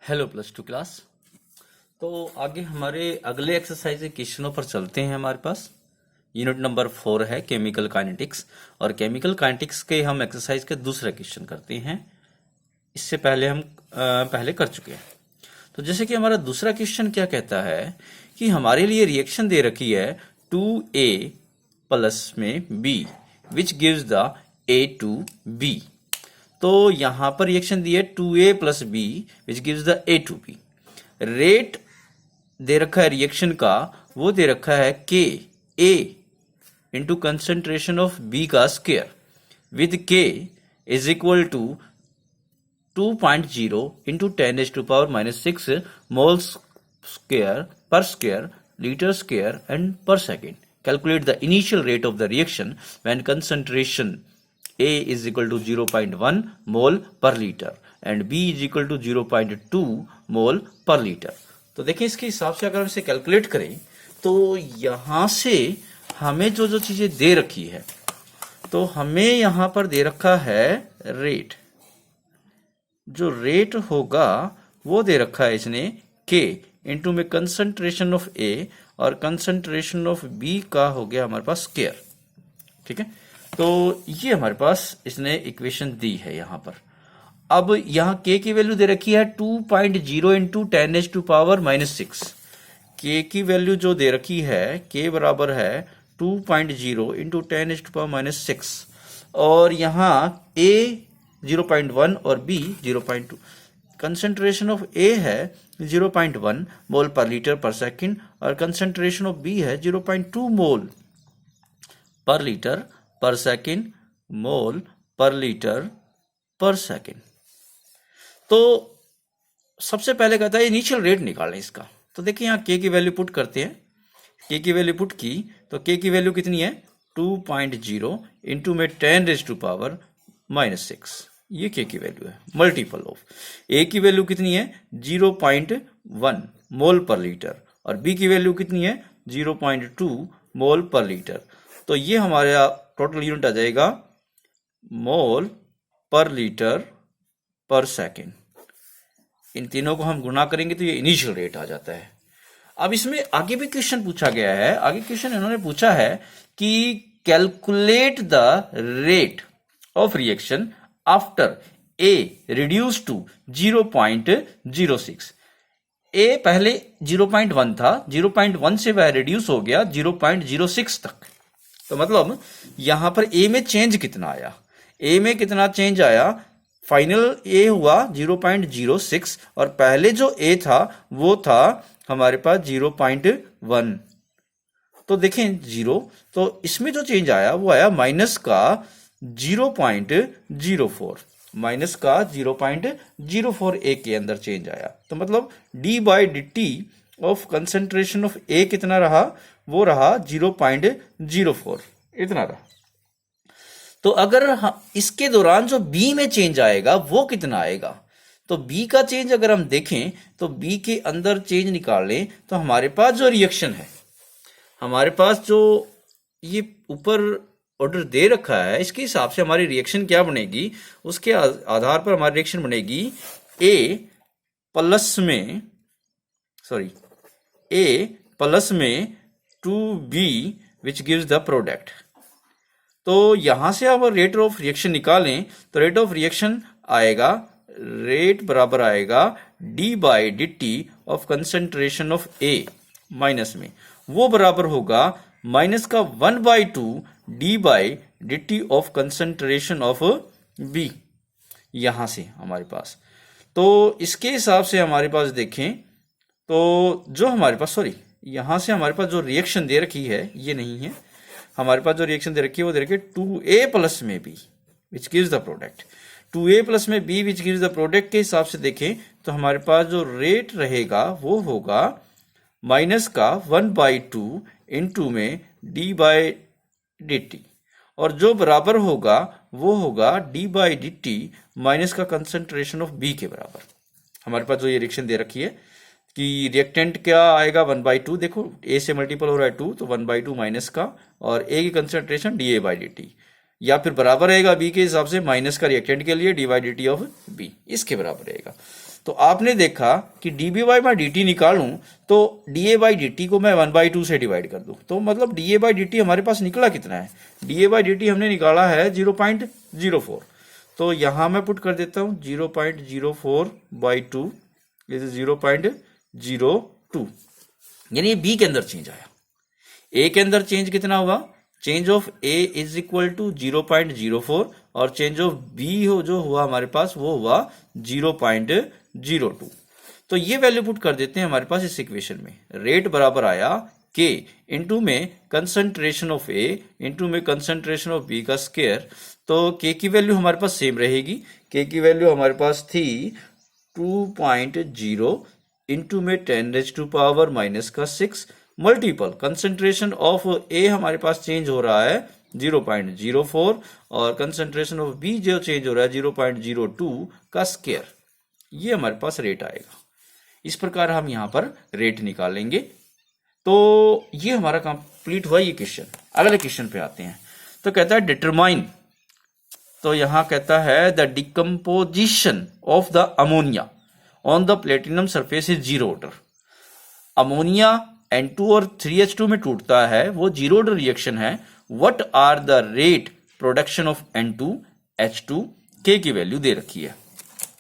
Hello plus two class. तो आगे हमारे अगले एक्सरसाइज के क्वेश्चनों पर चलते हैं। हमारे पास यूनिट नंबर 4 है केमिकल काइनेटिक्स, और केमिकल काइनेटिक्स के हम एक्सरसाइज के दूसरा क्वेश्चन करते हैं। इससे पहले हम पहले कर चुके हैं। तो जैसे कि हमारा दूसरा क्वेश्चन क्या कहता है कि हमारे लिए रिएक्शन दे रखी है 2A प्लस में B which gives the A2B। तो यहां पर रिएक्शन दी है 2A plus B which gives the A2B। Rate दे रखा है रिएक्शन का, वो दे रखा है K A into concentration of B का square with K is equal to 2.0 into 10⁻⁻6 mole square liter square and per second. Calculate the initial rate of the reaction when concentration A is equal to 0.1 mole per liter and B is equal to 0.2 mole per liter. तो देखिए इसके हिसाब से अगर हम इसे calculate करें तो यहां से हमें जो जो चीजें दे रखी है, तो हमें यहां पर दे रखा है रेट। जो रेट होगा वो दे रखा है इसने K इंटू में कंसंट्रेशन ऑफ A और कंसंट्रेशन ऑफ B का हो गया हमारे पास स्क्वायर। ठीक है, तो ये हमारे पास इसने इक्वेशन दी है यहां पर। अब यहां K की वैल्यू दे रखी है 2.0 इंटू 10⁻⁻6। K की वैल्यू जो दे रखी है K बराबर है 2.0 इंटू 10⁻⁻6 और यहां A 0.1 और B 0.2। कंसेंट्रेशन ऑफ A है 0.1 मोल पर लीटर पर सेकंड और कंसेंट्रेशन ऑफ B है 0.2 मोल पर लीटर पर सेकंड, मोल पर लीटर पर सेकंड। तो सबसे पहले कहता है इनिशियल रेट निकालें इसका। तो देखिए यहाँ K की वैल्यू पुट करते हैं। K की वैल्यू पुट की तो K की वैल्यू कितनी है 2.0 इंटू में 10⁻⁻6। ये K की वैल्यू है, मल्टीपल ऑफ A की वैल्यू कितनी है 0.1 मोल पर लीटर और B की वैल्यू कितनी है 0.2 मोल पर लीटर। तो ये हमारा टोटल यूनिट आ जाएगा मोल पर लीटर पर सेकेंड। इन तीनों को हम गुणा करेंगे तो ये इनिशियल रेट आ जाता है। अब इसमें आगे भी क्वेश्चन पूछा गया है। आगे क्वेश्चन इन्होंने पूछा है कि calculate the rate of reaction after A reduce to 0.06। A पहले 0.1 था, 0.1 से वह रिड्यूस हो गया 0.06 तक। तो मतलब यहां पर A में चेंज कितना आया, A में कितना चेंज आया, फाइनल A हुआ 0.06 और पहले जो A था वो था हमारे पास 0.1। तो देखें 0, तो इसमें जो चेंज आया वो आया माइनस का 0.04, माइनस का 0.04 A के अंदर चेंज आया। तो मतलब d/dt of concentration of A कितना रहा, वो रहा 0.04, इतना रहा। तो अगर इसके दौरान जो B में चेंज आएगा वो कितना आएगा, तो B का चेंज अगर हम देखें तो B के अंदर चेंज निकालें तो हमारे पास जो रिएक्शन है, हमारे पास जो ये ऊपर ऑर्डर दे रखा है इसके हिसाब से हमारी रिएक्शन क्या बनेगी, उसके आधार पर हमारी रिएक्शन बनेगी A प्लस में 2B which gives the product. तो यहां से अब रेट ऑफ रिएक्शन निकालें तो रेट ऑफ रिएक्शन आएगा, रेट बराबर आएगा d/dt of concentration of A minus में, वो बराबर होगा माइनस का 1/2 d/dt of concentration of B। यहां से हमारे पास, तो इसके हिसाब से हमारे पास देखें तो जो हमारे पास यहां से हमारे पास जो रिएक्शन दे रखी है ये नहीं है, हमारे पास जो रिएक्शन दे रखी है वो दे रखी है 2A प्लस में B which gives the product. 2A plus में B which gives the product के हिसाब से देखें तो हमारे पास जो रेट रहेगा वो होगा माइनस का 1/2 इंटू में d/dt और जो बराबर होगा वो होगा d/dt माइनस का कंसेंट्रेशन ऑफ B के बराबर। हमारे पास जो ये रिएक्शन दे रखी है कि रिएक्टेंट क्या आएगा 1/2, देखो A से मल्टीपल हो रहा है 2 तो 1/2 माइनस का और A की कंसेंट्रेशन dA/dt, या फिर बराबर रहेगा B के हिसाब से माइनस का रिएक्टेंट के लिए d/dt ऑफ B, इसके बराबर रहेगा। तो आपने देखा कि dBy बाई dt निकालूं तो dA बाई dt को मैं 1/2 से डिवाइड कर दूं, तो मतलब dA बाई dt हमारे पास निकला कितना है, dA बाई dt हमने निकाला है 0.04। तो यहां मैं पुट कर देता हूं 0.04/2 इज 0.02, यानी B के अंदर चेंज आया। A के अंदर चेंज कितना हुआ, change of A is equal to 0.04 और चेंज ऑफ B जो हुआ हमारे पास वो हुआ 0.02। तो ये वैल्यू पुट कर देते हैं हमारे पास इस इक्वेशन में। रेट बराबर आया K इंटू में कंसंट्रेशन ऑफ A इंटू में कंसंट्रेशन ऑफ B का स्क्वायर। तो K की वैल्यू हमारे पास सेम रहेगी, K की वैल्यू हमारे पास थी 2.0 इंटू में 10⁻⁻6 मल्टीपल कंसंट्रेशन ऑफ A हमारे पास चेंज हो रहा है 0.04 और कंसंट्रेशन ऑफ B जो चेंज हो रहा है 0.02 का स्क्वायर। ये हमारे पास रेट आएगा। इस प्रकार हम यहां पर रेट निकालेंगे। तो ये हमारा कंप्लीट हुआ ये क्वेश्चन। अगले क्वेश्चन पे आते हैं। तो कहता है डिटरमाइन, तो यहां कहता है the decomposition of the ammonia on the platinum surface is zero order. Ammonia N2 और 3H2 में टूटता है, वो जीरो ऑर्डर रिएक्शन है। What are the rate production of N2H2, K की वैल्यू दे रखी है।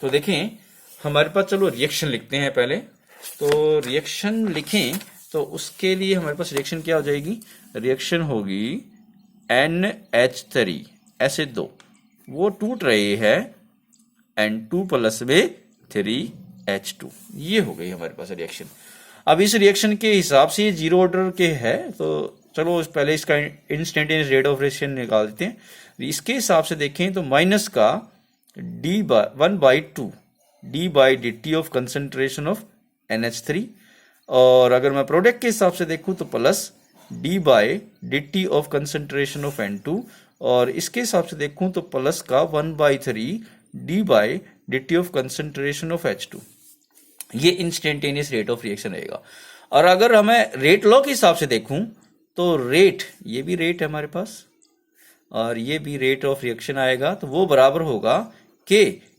तो देखें हमारे पास, चलो रिएक्शन लिखते हैं पहले। तो रिएक्शन लिखें तो उसके लिए हमारे पास रिएक्शन क्या हो जाएगी, रिएक्शन होगी NH3 एसिड 2, वो टूट रहे हैं N2 प्लस में 3H2। ये हो गई हमारे पास रिएक्शन। अब इस रिएक्शन के हिसाब से ये जीरो ऑर्डर के है, तो चलो पहले इसका इंस्टेंटेनियस रेट ऑफ रिएक्शन निकाल देते हैं। इसके हिसाब से देखें तो माइनस का d/1/2 d by dt of concentration of NH3, और अगर मैं प्रोडक्ट के हिसाब से देखूं तो plus d by dt of concentration of N2, और इसके हिसाब से देखूं तो प्लस का 1/3 d by dt of concentration of H2। ये इंस्टेंटेनियस रेट ऑफ रिएक्शन रहेगा। और अगर हमें रेट लॉ के हिसाब से देखूं तो रेट, ये भी रेट है हमारे पास और ये भी रेट ऑफ रिएक्शन आएगा, तो वो बराबर होगा K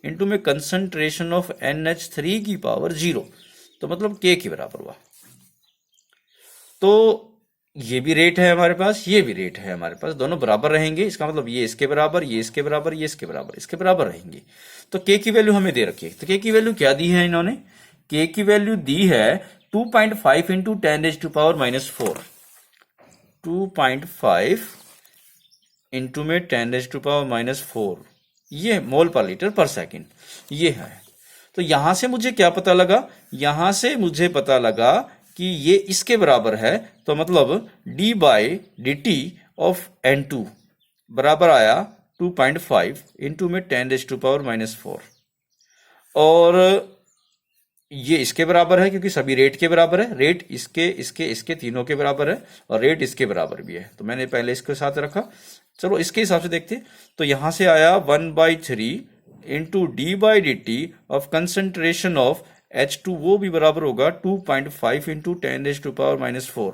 इंटू में कंसंट्रेशन ऑफ NH3 की पावर 0, तो मतलब K के बराबर हुआ। तो ये भी रेट है हमारे पास, ये भी रेट है हमारे पास, दोनों बराबर रहेंगे। इसका मतलब ये इसके बराबर, ये इसके बराबर, ये इसके बराबर, इसके बराबर रहेंगे। तो K की वैल्यू हमें दे रखी है। तो K की वैल्यू क्या दी है इन्होंने, K की वैल्यू दी है 2.5 इंटू 10⁻⁻4, 2.5 इंटू में 10⁻⁻4, ये मोल पर लीटर पर सेकेंड ये है। तो यहां से मुझे क्या पता लगा, यहां से मुझे पता लगा कि ये इसके बराबर है, तो मतलब d by dt of N2 बराबर आया 2.5 इंटू में 10⁻⁻4, और ये इसके बराबर है क्योंकि सभी रेट के बराबर है। रेट इसके इसके इसके तीनों के बराबर है और रेट इसके बराबर भी है, तो मैंने पहले इसके साथ रखा। चलो इसके हिसाब से देखते हैं। तो यहां से आया 1/3 into D by D T of concentration of H2, वो भी बराबर होगा 2.5 इंटू 10⁻⁻4।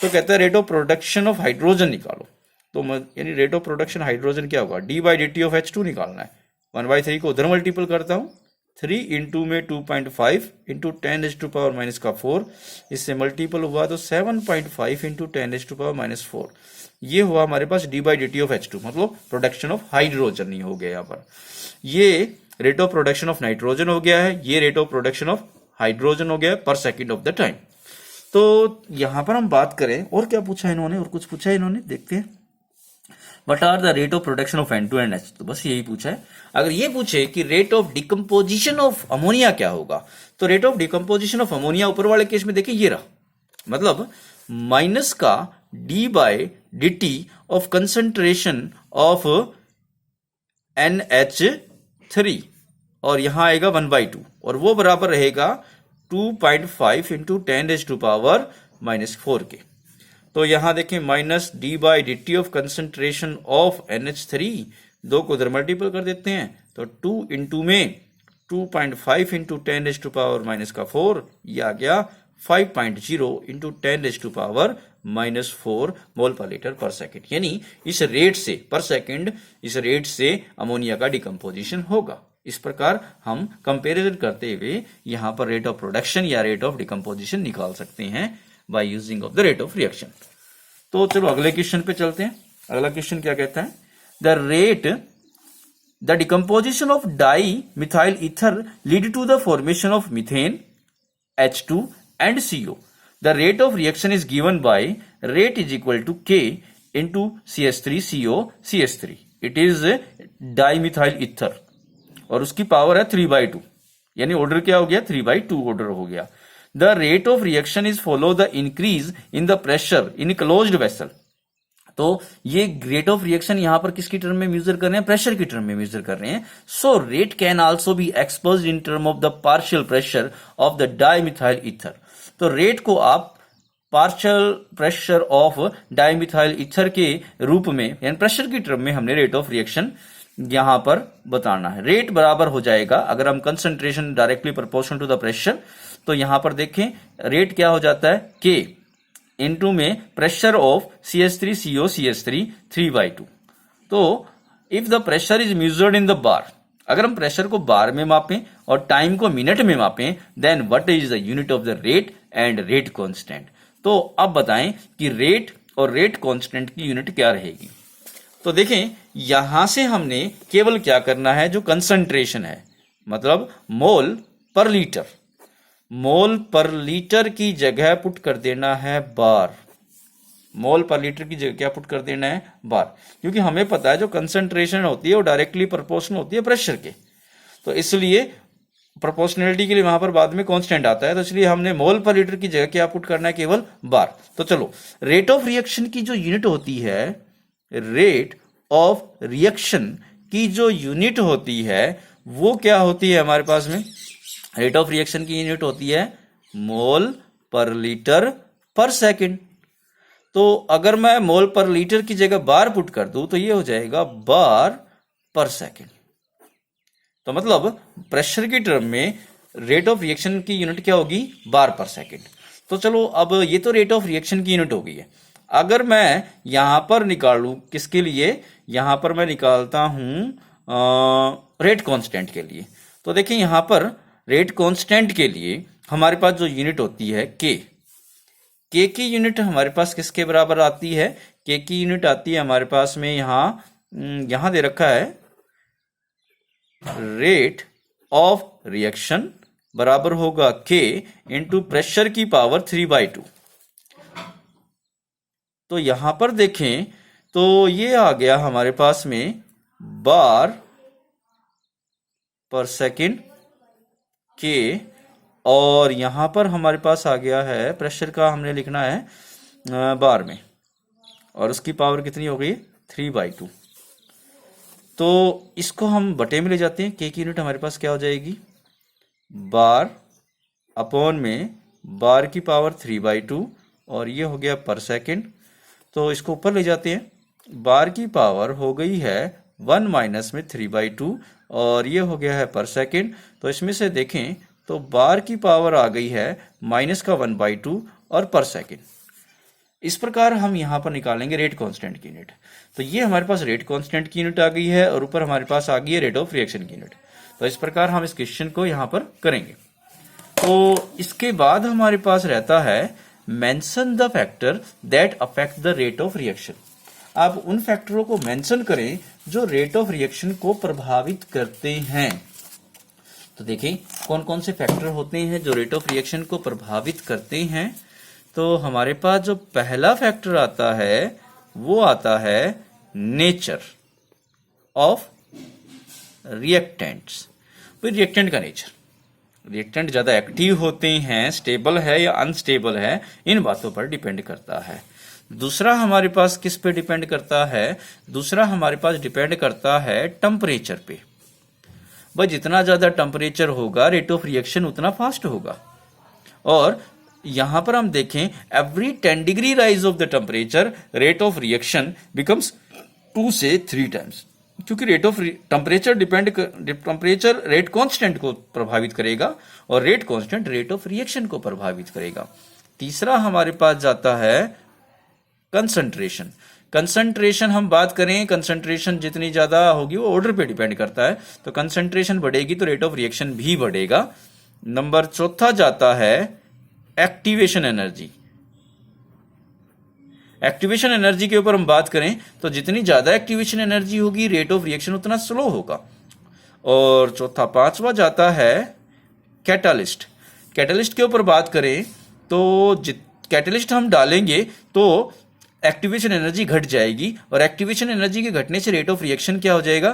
तो कहता है rate of production of hydrogen निकालो। तो यानी रेट ऑफ प्रोडक्शन हाइड्रोजन क्या होगा, D by D T of H2 निकालना है। 1/3 को उधर मल्टीपल करता हूं, 3 इंटू में 2.5 इंटू 10⁻⁻4, इससे मल्टीपल हुआ तो 7.5 इंटू 10⁻⁻4। ये हुआ हमारे पास D by D T of H2, मतलब प्रोडक्शन ऑफ हाइड्रोजन ही हो गया यहाँ पर। ये rate of production of nitrogen हो गया है, ये rate of production of hydrogen हो गया है पर सेकेंड ऑफ द टाइम। तो यहां पर हम बात करें और क्या पूछा इन्होंने, और कुछ पूछा इन्होंने, देखते हैं। What are the rate of production of N2 and H? तो बस यही पूछा है। अगर ये पूछे कि rate of decomposition of ammonia क्या होगा, तो rate of decomposition of ammonia ऊपर वाले केस में देखिए ये रहा, मतलब माइनस का D by D T of concentration of NH3, और यहां आएगा 1/2, और वो बराबर रहेगा 2.5 इंटू 10⁻⁻4 के। तो यहां देखें minus D by D T of concentration of NH3, दो को उधर मल्टीपल कर देते हैं तो 2 इंटू में 2.5 इंटू 10⁻⁻4, ये आ गया 5.0 इंटू 10⁻⁻4 मोल पर लीटर पर सेकेंड। यानी इस रेट से पर सेकेंड, इस रेट से अमोनिया का डिकम्पोजिशन होगा। इस प्रकार हम कंपैरिजन करते हुए यहाँ पर रेट ऑफ प्रोडक्शन या रेट ऑफ डिकम्पोजिशन निकाल सकते हैं by using of the rate of reaction. तो चलो अगले क्वेश्चन पे चलते हैं। अगला क्वेश्चन क्या कहता है, the decomposition of dimethyl ether lead to the formation of methane H2 and CO. The rate of reaction is given by rate is equal to K into CH3CO CH3. It is dimethyl ether और उसकी power है 3/2, यानी order क्या हो गया 3/2 order हो गया। The rate of reaction is follow the increase in the pressure in closed vessel. तो ये रेट ऑफ रिएक्शन यहां पर किसकी टर्म में मेजर कर रहे हैं, प्रेशर की टर्म में मेजर कर रहे हैं। So rate can also be exposed in term of the partial pressure of the dimethyl ether. तो रेट को आप partial pressure of dimethyl ether के रूप में यानी प्रेशर की टर्म में हमने रेट ऑफ रिएक्शन यहां पर बताना है। रेट बराबर हो जाएगा, अगर हम concentration directly proportional to the pressure, तो यहां पर देखें रेट क्या हो जाता है K इनटू में प्रेशर ऑफ CH3CO CH3 3/2। तो if the pressure is measured in the bar, अगर हम प्रेशर को बार में मापें और टाइम को मिनट में मापें, then what is the unit of the rate and rate constant. तो अब बताएं कि रेट और रेट कांस्टेंट की यूनिट क्या रहेगी। तो देखें यहां से हमने केवल क्या करना है, जो कंसंट्रेशन है मतलब मोल पर लीटर, मोल पर लीटर की जगह पुट कर देना है बार, मोल पर लीटर की जगह क्या पुट कर देना है बार, क्योंकि हमें पता है जो कंसंट्रेशन होती है वो डायरेक्टली प्रोपोर्शनल होती है प्रेशर के। तो इसलिए प्रोपोर्शनलिटी के लिए वहां पर बाद में कांस्टेंट आता है, तो इसलिए हमने मोल पर लीटर की जगह क्या पुट करना है, केवल बार। तो चलो रेट ऑफ रिएक्शन की जो यूनिट होती है, रेट ऑफ रिएक्शन की जो यूनिट होती है वो क्या होती है हमारे पास में, रेट ऑफ रिएक्शन की यूनिट होती है मोल पर लीटर पर सेकंड। तो अगर मैं मोल पर लीटर की जगह बार पुट कर दूं तो ये हो जाएगा बार पर सेकंड। तो मतलब प्रेशर की टर्म में रेट ऑफ रिएक्शन की यूनिट क्या होगी, बार पर सेकंड। तो चलो अब ये तो रेट ऑफ रिएक्शन की यूनिट हो गई है। अगर मैं यहां पर निकालूं किसके लिए, यहां पर मैं निकालता हूं रेट कांस्टेंट के लिए। तो देखिए यहां पर रेट कांस्टेंट के लिए हमारे पास जो यूनिट होती है K की यूनिट हमारे पास किसके बराबर आती है, K की यूनिट आती है हमारे पास में यहां दे रखा है रेट ऑफ रिएक्शन बराबर होगा K इंटू प्रेशर की पावर 3/2। तो यहां पर देखें तो ये आ गया हमारे पास में बार पर सेकंड K, और यहां पर हमारे पास आ गया है प्रेशर का हमने लिखना है बार में, और उसकी पावर कितनी हो गई 3/2। तो इसको हम बटे में ले जाते हैं, K की यूनिट हमारे पास क्या हो जाएगी बार अपॉन में बार की पावर 3/2, और ये हो गया पर सेकंड। तो इसको ऊपर ले जाते हैं, बार की पावर हो गई है 1 माइनस में 3/2 और ये हो गया है पर सेकंड। तो इसमें से देखें तो बार की पावर आ गई है माइनस का 1/2 और पर सेकंड। इस प्रकार हम यहां पर निकालेंगे रेट कांस्टेंट की यूनिट। तो ये हमारे पास रेट कांस्टेंट की यूनिट आ गई है और ऊपर हमारे पास आ गई है रेट ऑफ रिएक्शन की यूनिट। तो इस प्रकार हम इस क्वेश्चन को यहां पर करेंगे। तो इसके बाद हमारे पास रहता है mention the factor that affect the rate of reaction. आप उन फैक्टरों को मेंशन करें जो रेट ऑफ रिएक्शन को प्रभावित करते हैं। तो देखें कौन कौन से फैक्टर होते हैं जो रेट ऑफ रिएक्शन को प्रभावित करते हैं। तो हमारे पास जो पहला फैक्टर आता है वो आता है नेचर ऑफ रिएक्टेंट्स। रिएक्टेंट का नेचर, रिएक्टेंट ज्यादा एक्टिव होते हैं, स्टेबल है या अनस्टेबल है, इन बातों पर डिपेंड करता है। दूसरा हमारे पास किस पे डिपेंड करता है, दूसरा हमारे पास डिपेंड करता है टेम्परेचर पे। भाई जितना ज्यादा टेम्परेचर होगा रेट ऑफ रिएक्शन उतना फास्ट होगा। और यहां पर हम देखें every 10 degree rise of the temperature rate of reaction becomes 2 से 3 टाइम्स, क्योंकि rate of temperature temperature rate constant को प्रभावित करेगा और rate constant rate of reaction को प्रभावित करेगा। तीसरा हमारे पास जाता है कंसंट्रेशन। कंसंट्रेशन हम बात करें, कंसंट्रेशन जितनी ज्यादा होगी वो ऑर्डर पे डिपेंड करता है, तो कंसंट्रेशन बढ़ेगी तो रेट ऑफ रिएक्शन भी बढ़ेगा। नंबर चौथा जाता है एक्टिवेशन एनर्जी। एक्टिवेशन एनर्जी के ऊपर हम बात करें तो जितनी ज्यादा एक्टिवेशन एनर्जी होगी रेट ऑफ रिएक्शन उतना स्लो होगा। और चौथा पांचवा जाता है कैटालिस्ट। कैटालिस्ट के ऊपर बात करें तो कैटालिस्ट हम डालेंगे तो एक्टिवेशन एनर्जी घट जाएगी, और एक्टिवेशन एनर्जी के घटने से रेट ऑफ रिएक्शन क्या हो जाएगा,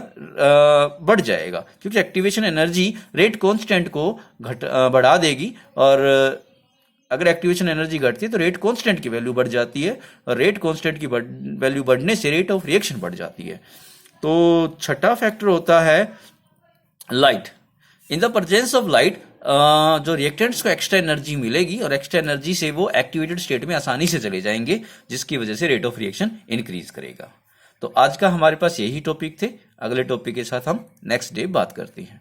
बढ़ जाएगा, क्योंकि एक्टिवेशन एनर्जी रेट कांस्टेंट को बढ़ा देगी, और अगर एक्टिवेशन एनर्जी घटती है तो रेट कांस्टेंट की वैल्यू बढ़ जाती है, और रेट कांस्टेंट की वैल्यू बढ़ने से रेट ऑफ रिएक्शन बढ़ जाती है। तो छठा फैक्टर होता है light. In the presence of light जो रिएक्टेंट्स को एक्स्ट्रा एनर्जी मिलेगी, और एक्स्ट्रा एनर्जी से वो एक्टिवेटेड स्टेट में आसानी से चले जाएंगे, जिसकी वजह से रेट ऑफ रिएक्शन इंक्रीज करेगा। तो आज का हमारे पास यही टॉपिक थे। अगले टॉपिक के साथ हम नेक्स्ट डे बात करते हैं।